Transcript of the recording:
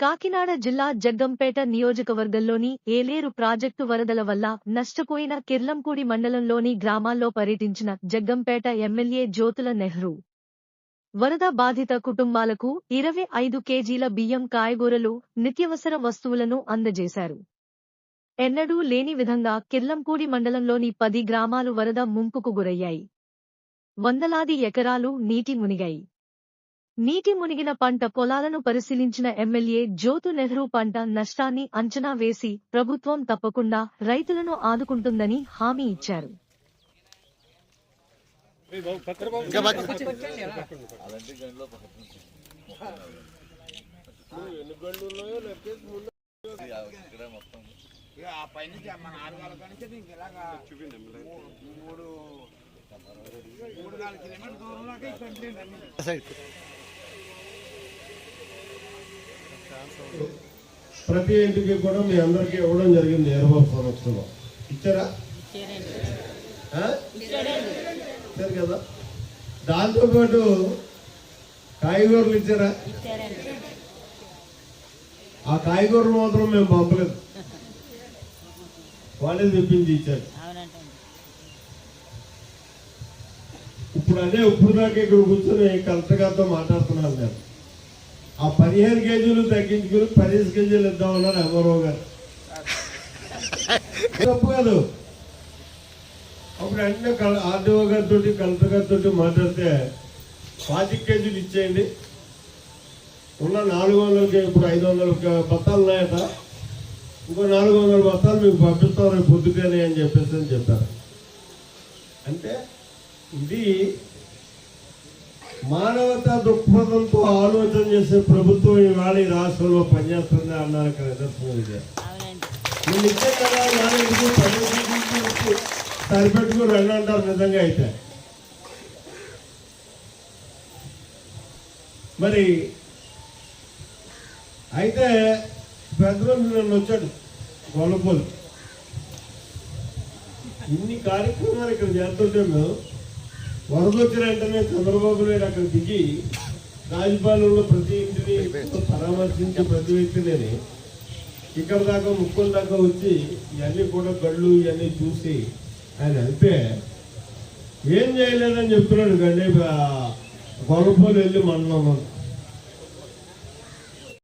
కాకినాడ జిల్లా జగ్గంపేట నియోజకవర్గంలోని ఏలేరు ప్రాజెక్టు వరదల వల్ల నష్టపోయిన కిర్లంపూడి మండలంలోని గ్రామాల్లో పర్యటించిన జగ్గంపేట ఎమ్మెల్యే జ్యోతుల నెహ్రూ వరద బాధిత కుటుంబాలకు 25 కేజీల బియ్యం, కాయగూరలు, నిత్యవసర వస్తువులను అందజేశారు. ఎన్నడూ లేని విధంగా కిర్లంపూడి మండలంలోని 10 గ్రామాలు వరద ముంపుకు గురయ్యాయి. వందలాది ఎకరాలు నీటి మునిగాయి. నీటి మునిగిన పంట పొలాలను పరిశీలించిన ఎమ్మెల్యే జ్యోతు నెహ్రూ పంట నష్టాన్ని అంచనా వేసి ప్రభుత్వం తప్పకుండా రైతులను ఆదుకుంటుందని హామీ ఇచ్చారు. ప్రతి ఇంటికి కూడా మీ అందరికీ ఇవ్వడం జరిగింది. ఏర్పాటు సంవత్సరంలో ఇచ్చారా? ఇచ్చారు కదా. దాంతోపాటు కాయగూరలు ఇచ్చారా? ఆ కాయగూరలు మాత్రం మేము పంపలేదు, వాళ్ళే తెప్పించి ఇచ్చారు. ఇప్పుడు దాకా ఇక్కడ కూర్చొని కలెక్టర్ మాట్లాడుతున్నాను నేను. ఆ 15 కేజీలు తగ్గించుకుని 15 కేజీలు ఇద్దామన్నారు ఎంఆర్ఓ గారు. తప్పు కాదు. అప్పుడు అన్నీ ఆర్డీఓ గారితో కలెక్టర్ గారితో మాట్లాడితే 25 కేజీలు ఇచ్చేయండి, ఉన్న 400కి ఇప్పుడు 500 బత్తాలు ఉన్నాయట, ఇంకో 400 బత్తాలు మీకు పంపిస్తాం రేపు పొద్దుకని అని చెప్పారు. అంటే ఇది మానవతా దృక్పథంతో ఆలోచన చేసే ప్రభుత్వం ఇవాళ ఈ రాష్ట్రంలో పనిచేస్తుంది అన్నానికి నిదర్శనం ఇదే. నేను ఇచ్చే కదా సరిపెట్టుకుని రండి అంటారు నిజంగా అయితే. మరి అయితే పెద్దలు నన్ను వచ్చాడు గొల్లపోలు, ఇన్ని కార్యక్రమాలు ఇక్కడ చేస్తుంటే మేము వరద వచ్చిన వెంటనే చంద్రబాబు నాయుడు అక్కడ దిగి రాజపాలెంలో ప్రతి ఇంటిని పరామర్శించి ప్రతి వ్యక్తిని ఇక్కడ దాకా ముక్కుల దాకా వచ్చి ఇవన్నీ కూడా గళ్ళు ఇవన్నీ చూసి ఆయన అయితే ఏం చేయలేదని చెప్తున్నాడు. గండి గొల్లపోలు వెళ్ళి మండలం